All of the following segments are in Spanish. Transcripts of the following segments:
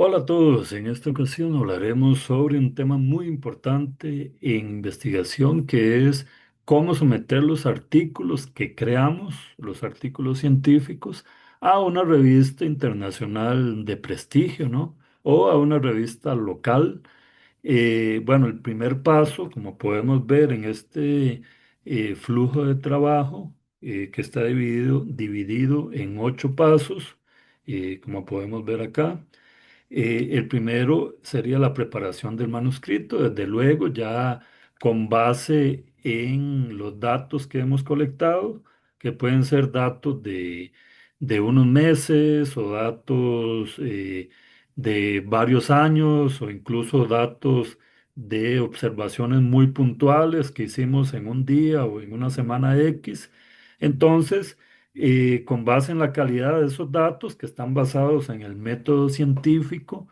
Hola a todos, en esta ocasión hablaremos sobre un tema muy importante en investigación que es cómo someter los artículos que creamos, los artículos científicos, a una revista internacional de prestigio, ¿no? O a una revista local. Bueno, el primer paso, como podemos ver en este flujo de trabajo, que está dividido en 8 pasos, como podemos ver acá. El primero sería la preparación del manuscrito, desde luego, ya con base en los datos que hemos colectado, que pueden ser datos de unos meses o datos de varios años o incluso datos de observaciones muy puntuales que hicimos en un día o en una semana X. Entonces, con base en la calidad de esos datos que están basados en el método científico,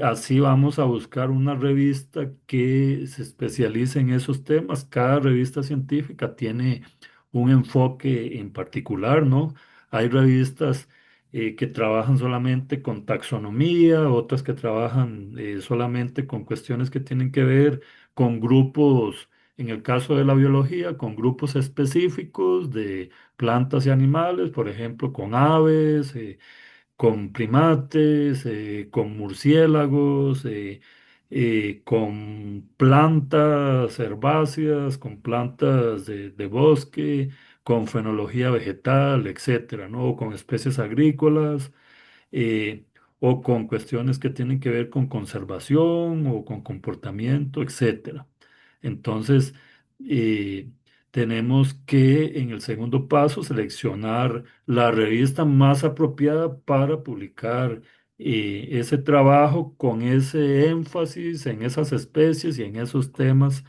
así vamos a buscar una revista que se especialice en esos temas. Cada revista científica tiene un enfoque en particular, ¿no? Hay revistas que trabajan solamente con taxonomía, otras que trabajan solamente con cuestiones que tienen que ver con grupos, en el caso de la biología, con grupos específicos de plantas y animales, por ejemplo, con aves, con primates, con murciélagos, con plantas herbáceas, con plantas de bosque, con fenología vegetal, etcétera, ¿no? O con especies agrícolas, eh, o con cuestiones que tienen que ver con conservación o con comportamiento, etcétera. Entonces, eh, tenemos que en el segundo paso seleccionar la revista más apropiada para publicar ese trabajo con ese énfasis en esas especies y en esos temas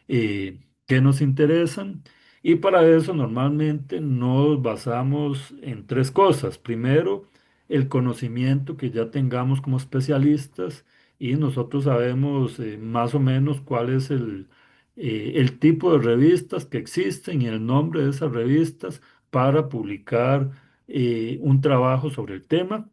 que nos interesan. Y para eso normalmente nos basamos en tres cosas. Primero, el conocimiento que ya tengamos como especialistas y nosotros sabemos más o menos cuál es el tipo de revistas que existen y el nombre de esas revistas para publicar un trabajo sobre el tema.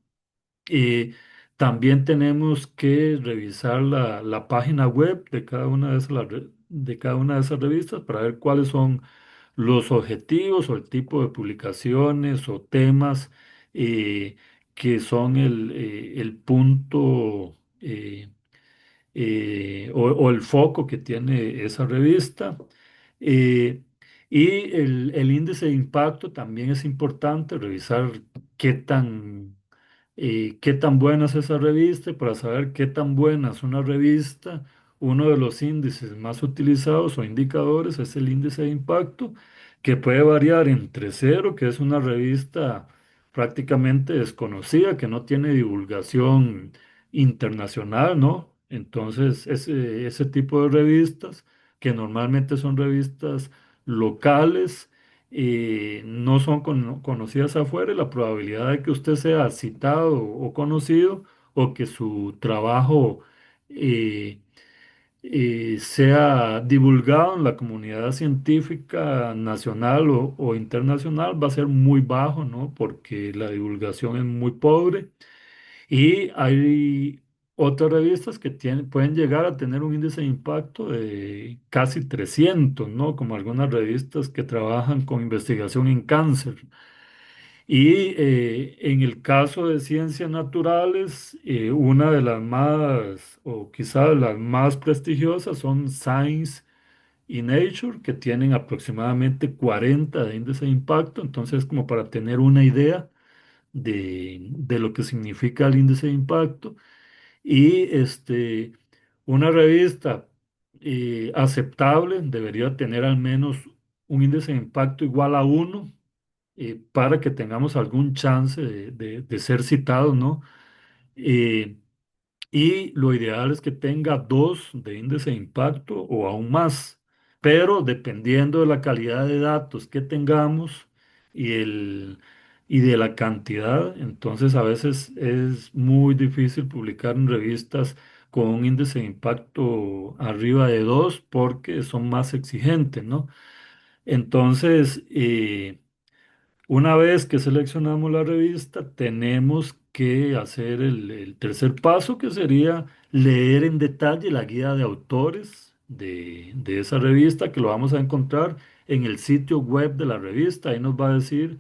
Eh, También tenemos que revisar la página web de cada una de de cada una de esas revistas para ver cuáles son los objetivos o el tipo de publicaciones o temas que son el punto o el foco que tiene esa revista. Eh, y el índice de impacto también es importante, revisar qué qué tan buena es esa revista. Y para saber qué tan buena es una revista, uno de los índices más utilizados o indicadores es el índice de impacto, que puede variar entre cero, que es una revista prácticamente desconocida, que no tiene divulgación internacional, ¿no? Entonces, ese tipo de revistas, que normalmente son revistas locales, no son conocidas afuera, y la probabilidad de que usted sea citado o conocido o que su trabajo eh, sea divulgado en la comunidad científica nacional o internacional va a ser muy bajo, ¿no? Porque la divulgación es muy pobre. Y hay otras revistas que pueden llegar a tener un índice de impacto de casi 300, ¿no? Como algunas revistas que trabajan con investigación en cáncer. Y en el caso de ciencias naturales, una de las más, o quizás las más prestigiosas, son Science y Nature, que tienen aproximadamente 40 de índice de impacto. Entonces, como para tener una idea de lo que significa el índice de impacto. Y una revista aceptable debería tener al menos un índice de impacto igual a 1, para que tengamos algún chance de ser citados, ¿no? Eh, y lo ideal es que tenga 2 de índice de impacto o aún más, pero dependiendo de la calidad de datos que tengamos y, y de la cantidad, entonces a veces es muy difícil publicar en revistas con un índice de impacto arriba de 2 porque son más exigentes, ¿no? Entonces, una vez que seleccionamos la revista, tenemos que hacer el tercer paso, que sería leer en detalle la guía de autores de esa revista, que lo vamos a encontrar en el sitio web de la revista. Ahí nos va a decir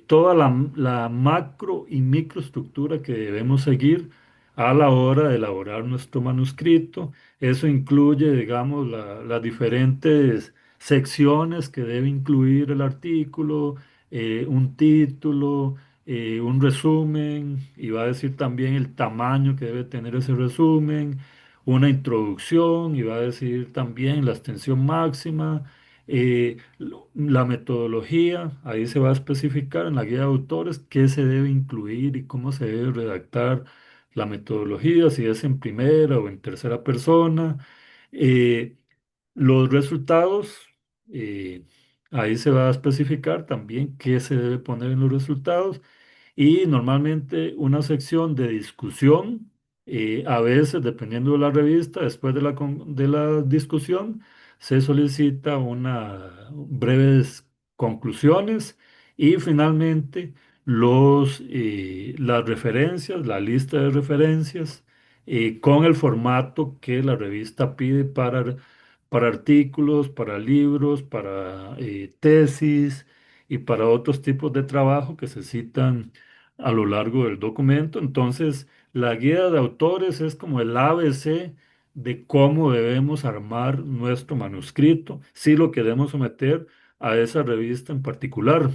toda la macro y microestructura que debemos seguir a la hora de elaborar nuestro manuscrito. Eso incluye, digamos, las diferentes secciones que debe incluir el artículo, un título, un resumen, y va a decir también el tamaño que debe tener ese resumen, una introducción, y va a decir también la extensión máxima. La metodología, ahí se va a especificar en la guía de autores qué se debe incluir y cómo se debe redactar la metodología, si es en primera o en tercera persona. Eh, los resultados, eh, ahí se va a especificar también qué se debe poner en los resultados y normalmente una sección de discusión, a veces dependiendo de la revista, después de de la discusión, se solicita una breves conclusiones y finalmente las referencias, la lista de referencias con el formato que la revista pide para artículos, para libros, para tesis y para otros tipos de trabajo que se citan a lo largo del documento. Entonces, la guía de autores es como el ABC de cómo debemos armar nuestro manuscrito, si lo queremos someter a esa revista en particular.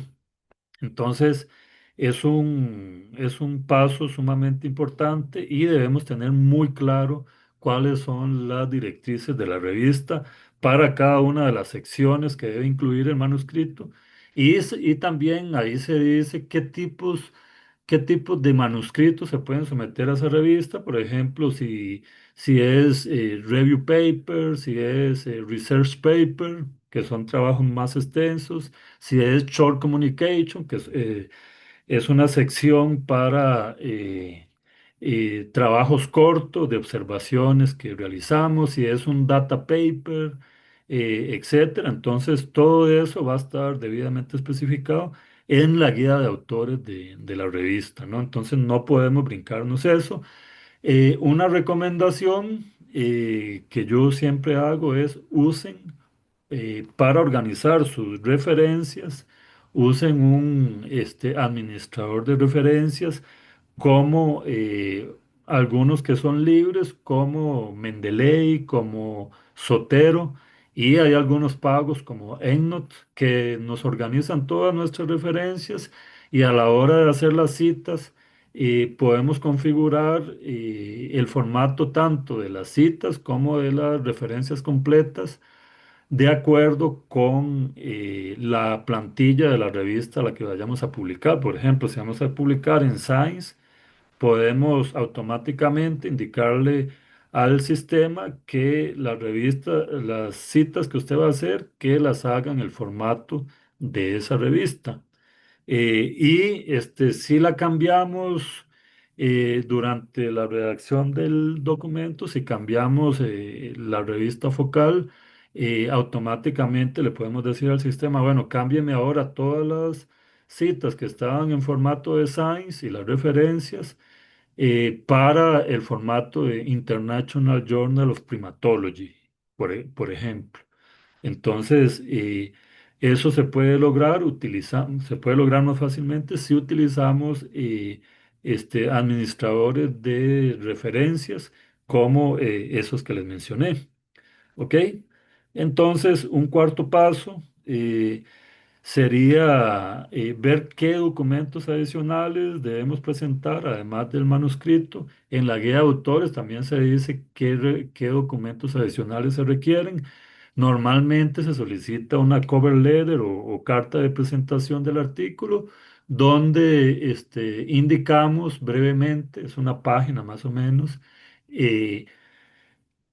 Entonces, es un paso sumamente importante y debemos tener muy claro cuáles son las directrices de la revista para cada una de las secciones que debe incluir el manuscrito. Y también ahí se dice qué tipos de manuscritos se pueden someter a esa revista. Por ejemplo, si es review paper, si es research paper, que son trabajos más extensos, si es short communication, es una sección para trabajos cortos de observaciones que realizamos, si es un data paper, etcétera. Entonces, todo eso va a estar debidamente especificado en la guía de autores de la revista, ¿no? Entonces, no podemos brincarnos eso. Una recomendación que yo siempre hago es usen para organizar sus referencias, usen un administrador de referencias como algunos que son libres, como Mendeley, como Sotero, y hay algunos pagos como EndNote que nos organizan todas nuestras referencias y a la hora de hacer las citas podemos configurar el formato tanto de las citas como de las referencias completas de acuerdo con la plantilla de la revista a la que vayamos a publicar. Por ejemplo, si vamos a publicar en Science, podemos automáticamente indicarle al sistema que la revista, las citas que usted va a hacer, que las haga en el formato de esa revista. Si la cambiamos durante la redacción del documento, si cambiamos la revista focal, automáticamente le podemos decir al sistema, bueno, cámbieme ahora todas las citas que estaban en formato de Science y las referencias para el formato de International Journal of Primatology, por ejemplo. Entonces, eso se puede lograr más fácilmente si utilizamos administradores de referencias como esos que les mencioné. ¿Ok? Entonces, un cuarto paso. Sería ver qué documentos adicionales debemos presentar, además del manuscrito. En la guía de autores también se dice qué documentos adicionales se requieren. Normalmente se solicita una cover letter o carta de presentación del artículo, donde indicamos brevemente, es una página más o menos, eh,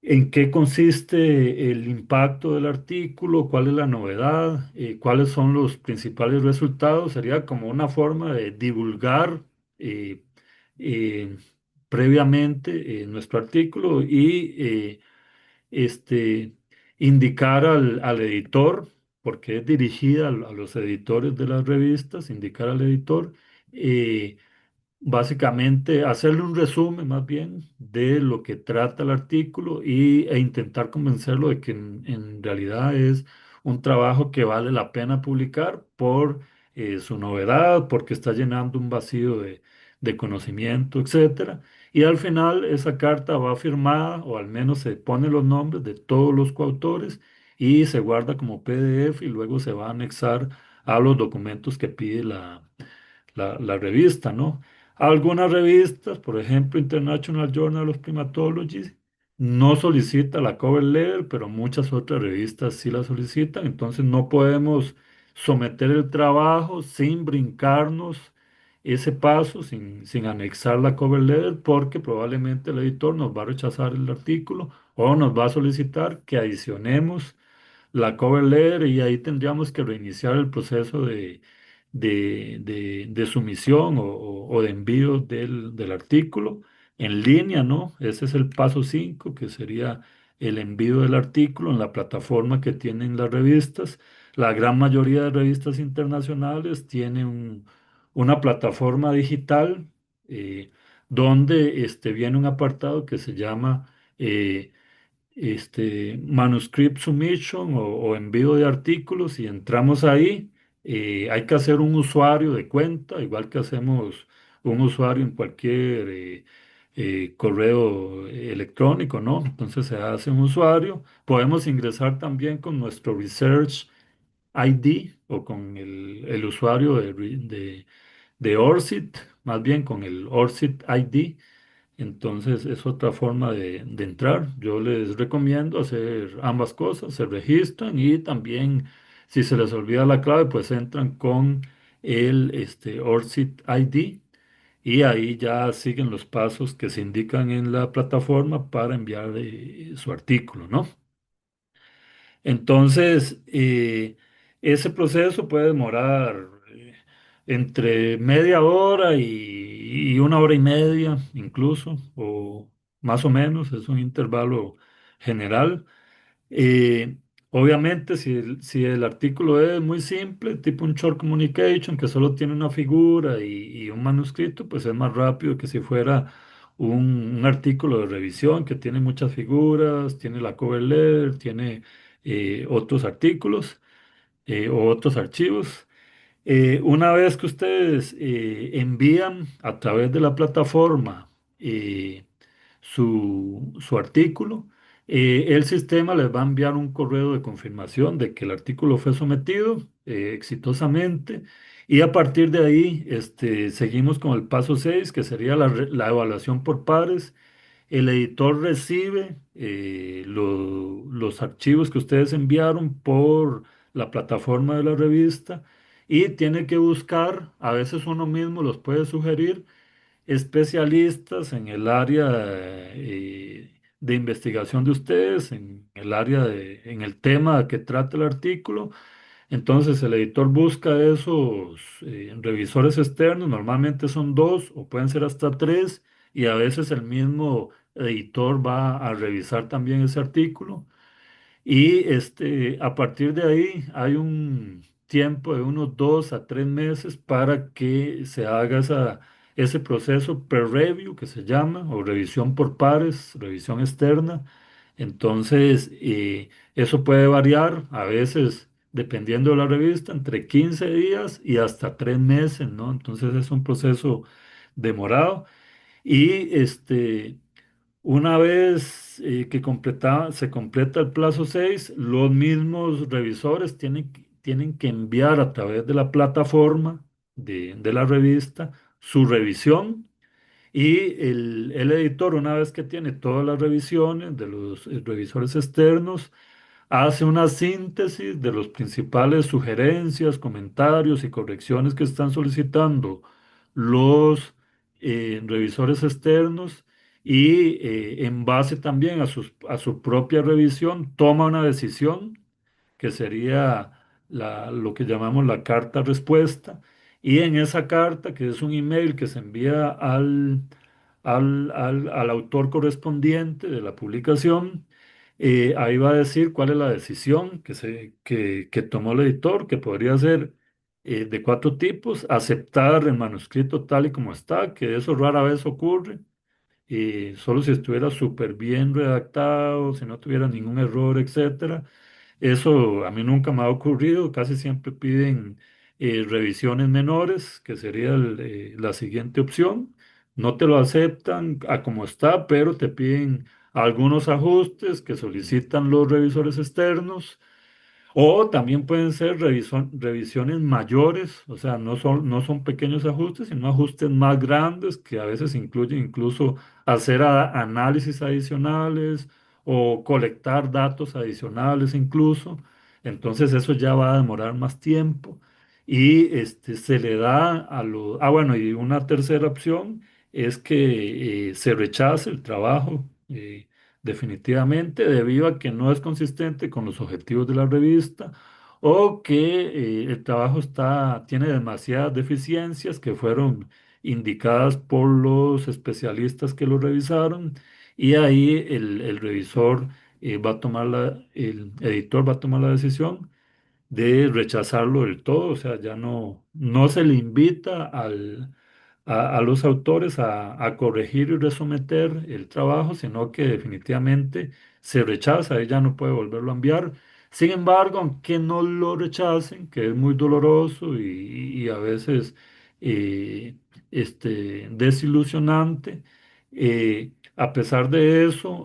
¿en qué consiste el impacto del artículo? ¿Cuál es la novedad? ¿Cuáles son los principales resultados? Sería como una forma de divulgar eh, eh, previamente nuestro artículo y este, indicar al editor, porque es dirigida a los editores de las revistas, indicar al editor. básicamente hacerle un resumen más bien de lo que trata el artículo e intentar convencerlo de que en realidad es un trabajo que vale la pena publicar por su novedad, porque está llenando un vacío de conocimiento, etcétera. Y al final esa carta va firmada, o al menos se pone los nombres de todos los coautores y se guarda como PDF y luego se va a anexar a los documentos que pide la revista, ¿no? Algunas revistas, por ejemplo, International Journal of Primatology, no solicita la cover letter, pero muchas otras revistas sí la solicitan, entonces no podemos someter el trabajo sin brincarnos ese paso, sin anexar la cover letter, porque probablemente el editor nos va a rechazar el artículo o nos va a solicitar que adicionemos la cover letter y ahí tendríamos que reiniciar el proceso de sumisión o de envío del artículo en línea, ¿no? Ese es el paso 5 que sería el envío del artículo en la plataforma que tienen las revistas. La gran mayoría de revistas internacionales tienen una plataforma digital donde viene un apartado que se llama manuscript submission o envío de artículos y entramos ahí. Hay que hacer un usuario de cuenta, igual que hacemos un usuario en cualquier correo electrónico, ¿no? Entonces se hace un usuario. Podemos ingresar también con nuestro Research ID o con el usuario de ORCID, más bien con el ORCID ID. Entonces es otra forma de entrar. Yo les recomiendo hacer ambas cosas, se registran y también si se les olvida la clave, pues entran con el ORCID ID y ahí ya siguen los pasos que se indican en la plataforma para enviar su artículo, ¿no? Entonces, ese proceso puede demorar entre media hora y una hora y media, incluso, o más o menos, es un intervalo general. Eh, Obviamente, si el artículo es muy simple, tipo un short communication que solo tiene una figura y un manuscrito, pues es más rápido que si fuera un artículo de revisión que tiene muchas figuras, tiene la cover letter, tiene otros artículos o otros archivos. Una vez que ustedes envían a través de la plataforma eh, su artículo, el sistema les va a enviar un correo de confirmación de que el artículo fue sometido exitosamente y a partir de ahí seguimos con el paso 6 que sería la evaluación por pares. El editor recibe los archivos que ustedes enviaron por la plataforma de la revista y tiene que buscar, a veces uno mismo los puede sugerir, especialistas en el área de investigación de ustedes, en el área en el tema que trata el artículo. Entonces el editor busca esos revisores externos, normalmente son dos o pueden ser hasta tres, y a veces el mismo editor va a revisar también ese artículo. Y a partir de ahí hay un tiempo de unos 2 a 3 meses para que se haga ese proceso peer review que se llama, o revisión por pares, revisión externa. Entonces, eso puede variar a veces, dependiendo de la revista, entre 15 días y hasta 3 meses, ¿no? Entonces es un proceso demorado. Y una vez se completa el plazo 6, los mismos revisores tienen que enviar a través de la plataforma de la revista su revisión y el editor, una vez que tiene todas las revisiones de los revisores externos, hace una síntesis de los principales sugerencias, comentarios y correcciones que están solicitando los revisores externos y en base también a su propia revisión toma una decisión que sería lo que llamamos la carta respuesta. Y en esa carta, que es un email que se envía al autor correspondiente de la publicación, ahí va a decir cuál es la decisión que tomó el editor, que podría ser de cuatro tipos: aceptar el manuscrito tal y como está, que eso rara vez ocurre, solo si estuviera súper bien redactado, si no tuviera ningún error, etcétera. Eso a mí nunca me ha ocurrido, casi siempre piden revisiones menores, que sería la siguiente opción. No te lo aceptan a como está, pero te piden algunos ajustes que solicitan los revisores externos, o también pueden ser revisiones mayores, o sea, no son pequeños ajustes, sino ajustes más grandes que a veces incluyen incluso hacer análisis adicionales o colectar datos adicionales incluso. Entonces eso ya va a demorar más tiempo y se le da a los... Ah, bueno, y una tercera opción es que se rechace el trabajo. Definitivamente, debido a que no es consistente con los objetivos de la revista, o que el trabajo tiene demasiadas deficiencias que fueron indicadas por los especialistas que lo revisaron, y ahí el revisor el editor va a tomar la decisión de rechazarlo del todo. O sea, ya no se le invita a los autores a corregir y resometer el trabajo, sino que definitivamente se rechaza, ella no puede volverlo a enviar. Sin embargo, aunque no lo rechacen, que es muy doloroso y a veces eh, desilusionante, a pesar de eso,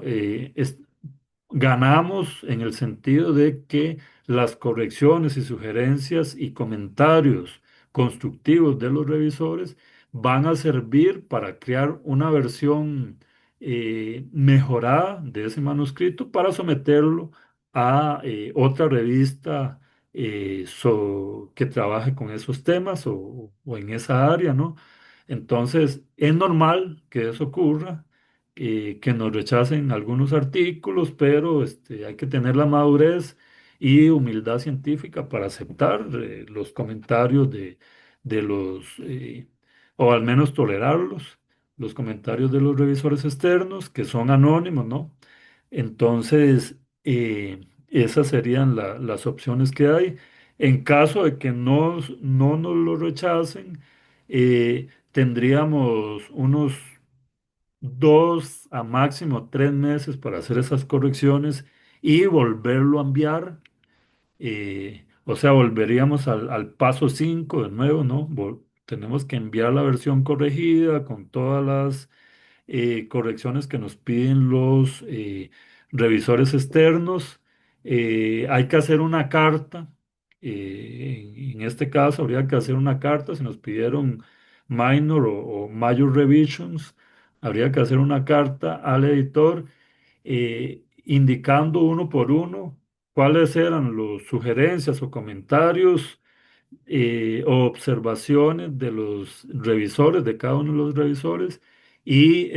ganamos en el sentido de que las correcciones y sugerencias y comentarios constructivos de los revisores van a servir para crear una versión mejorada de ese manuscrito para someterlo a otra revista que trabaje con esos temas o en esa área, ¿no? Entonces, es normal que eso ocurra, que nos rechacen algunos artículos, pero hay que tener la madurez y humildad científica para aceptar los comentarios de o al menos tolerarlos, los comentarios de los revisores externos, que son anónimos, ¿no? Entonces, esas serían las opciones que hay. En caso de que no nos lo rechacen, tendríamos unos 2 a máximo 3 meses para hacer esas correcciones y volverlo a enviar. O sea, volveríamos al paso 5 de nuevo, ¿no? Tenemos que enviar la versión corregida con todas las correcciones que nos piden los revisores externos. Hay que hacer una carta. En este caso, habría que hacer una carta. Si nos pidieron minor o major revisions, habría que hacer una carta al editor indicando uno por uno cuáles eran las sugerencias o comentarios o observaciones de los revisores, de cada uno de los revisores, y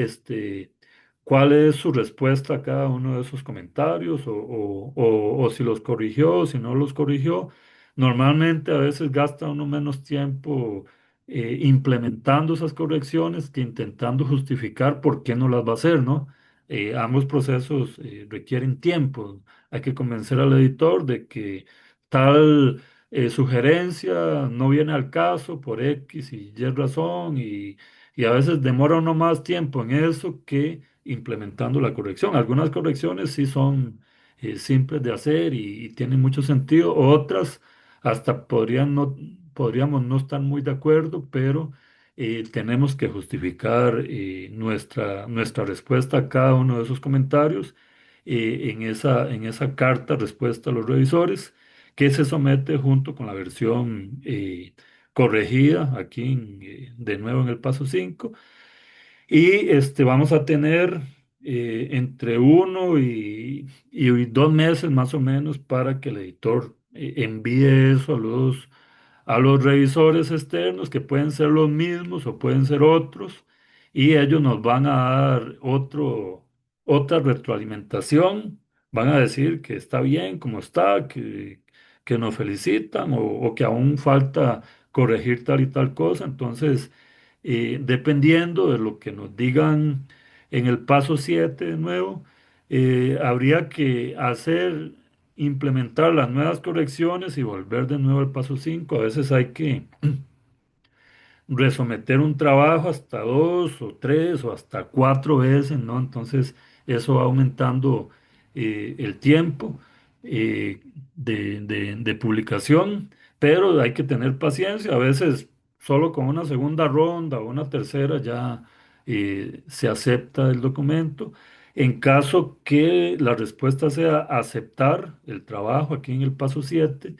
cuál es su respuesta a cada uno de esos comentarios, o si los corrigió o si no los corrigió. Normalmente a veces gasta uno menos tiempo implementando esas correcciones que intentando justificar por qué no las va a hacer, ¿no? Ambos procesos requieren tiempo. Hay que convencer al editor de que tal sugerencia no viene al caso por X y Y razón, y a veces demora uno más tiempo en eso que implementando la corrección. Algunas correcciones sí son simples de hacer y tienen mucho sentido, otras hasta podríamos no estar muy de acuerdo, pero tenemos que justificar nuestra respuesta a cada uno de esos comentarios en esa carta respuesta a los revisores, que se somete junto con la versión corregida aquí de nuevo en el paso 5. Y vamos a tener entre 1 y 2 meses más o menos para que el editor envíe eso a los revisores externos, que pueden ser los mismos o pueden ser otros, y ellos nos van a dar otra retroalimentación. Van a decir que está bien como está, que nos felicitan, o que aún falta corregir tal y tal cosa. Entonces, dependiendo de lo que nos digan en el paso 7 de nuevo, habría que hacer. implementar las nuevas correcciones y volver de nuevo al paso 5. A veces hay que resometer un trabajo hasta dos o tres o hasta cuatro veces, ¿no? Entonces eso va aumentando el tiempo eh, de publicación, pero hay que tener paciencia. A veces solo con una segunda ronda o una tercera ya se acepta el documento. En caso que la respuesta sea aceptar el trabajo aquí en el paso 7,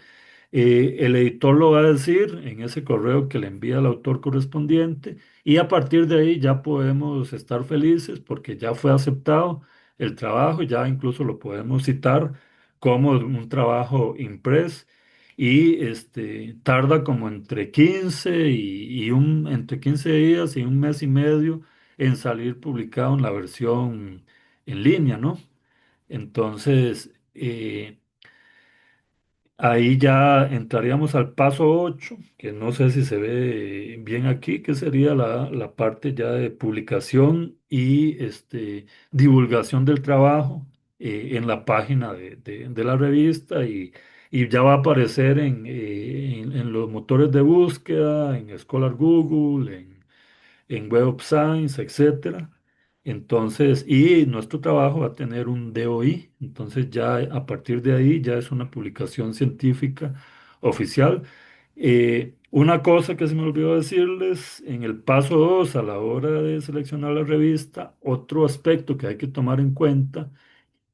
el editor lo va a decir en ese correo que le envía al autor correspondiente y a partir de ahí ya podemos estar felices porque ya fue aceptado el trabajo, ya incluso lo podemos citar como un trabajo impress y tarda como entre 15 entre 15 días y un mes y medio en salir publicado en la versión en línea, ¿no? Entonces, ahí ya entraríamos al paso 8 que no sé si se ve bien aquí, que sería la parte ya de publicación y divulgación del trabajo en la página de la revista y ya va a aparecer en los motores de búsqueda, en Scholar Google, en Web of Science, etcétera. Entonces, y nuestro trabajo va a tener un DOI, entonces ya a partir de ahí ya es una publicación científica oficial. Una cosa que se me olvidó decirles, en el paso 2 a la hora de seleccionar la revista, otro aspecto que hay que tomar en cuenta,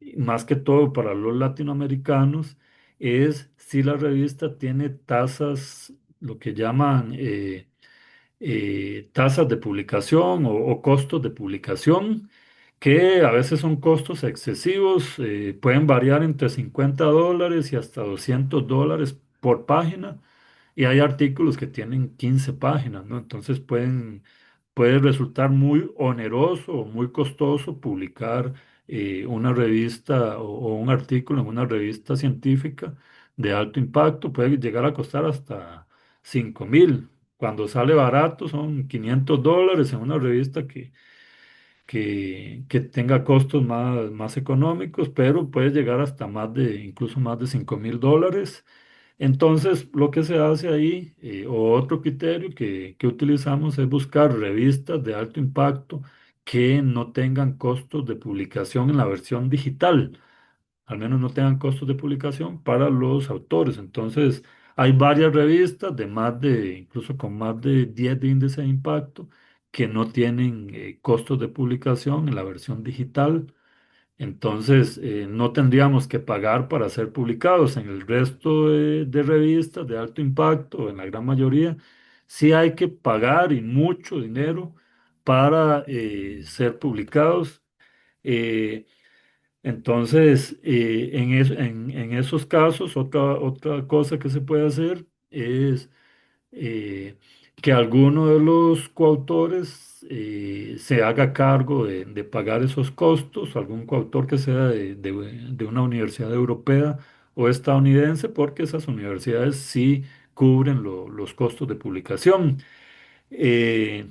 y más que todo para los latinoamericanos, es si la revista tiene tasas, lo que llaman tasas de publicación o costos de publicación, que a veces son costos excesivos, pueden variar entre $50 y hasta $200 por página, y hay artículos que tienen 15 páginas, ¿no? Entonces puede resultar muy oneroso o muy costoso publicar una revista o un artículo en una revista científica de alto impacto, puede llegar a costar hasta 5.000. Cuando sale barato son $500 en una revista que tenga costos más económicos, pero puede llegar hasta incluso más de $5.000. Entonces, lo que se hace ahí, o otro criterio que utilizamos es buscar revistas de alto impacto que no tengan costos de publicación en la versión digital, al menos no tengan costos de publicación para los autores. Entonces, hay varias revistas incluso con más de 10 de índice de impacto que no tienen costos de publicación en la versión digital. Entonces, no tendríamos que pagar para ser publicados. En el resto de revistas de alto impacto, en la gran mayoría, sí hay que pagar y mucho dinero para ser publicados. Eh, entonces, en esos casos, otra cosa que se puede hacer es eh, que alguno de los coautores se haga cargo de pagar esos costos, algún coautor que sea de una universidad europea o estadounidense, porque esas universidades sí cubren los costos de publicación. Eh,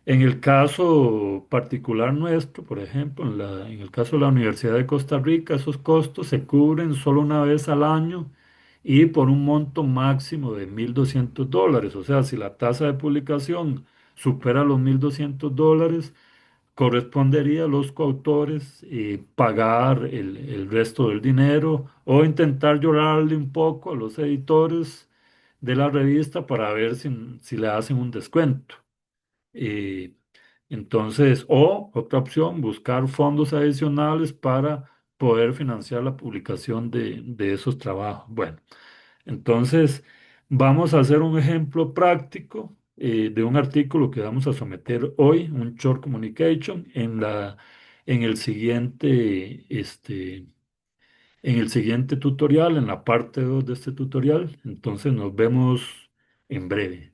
en el caso particular nuestro, por ejemplo, en el caso de la Universidad de Costa Rica, esos costos se cubren solo una vez al año y por un monto máximo de $1.200. O sea, si la tasa de publicación supera los $1.200, correspondería a los coautores pagar el resto del dinero o intentar llorarle un poco a los editores de la revista para ver si le hacen un descuento. Eh, entonces, o otra opción, buscar fondos adicionales para poder financiar la publicación de esos trabajos. Bueno, entonces vamos a hacer un ejemplo práctico de un artículo que vamos a someter hoy, un short communication, en el siguiente, en el siguiente tutorial, en la parte 2 de este tutorial. Entonces nos vemos en breve.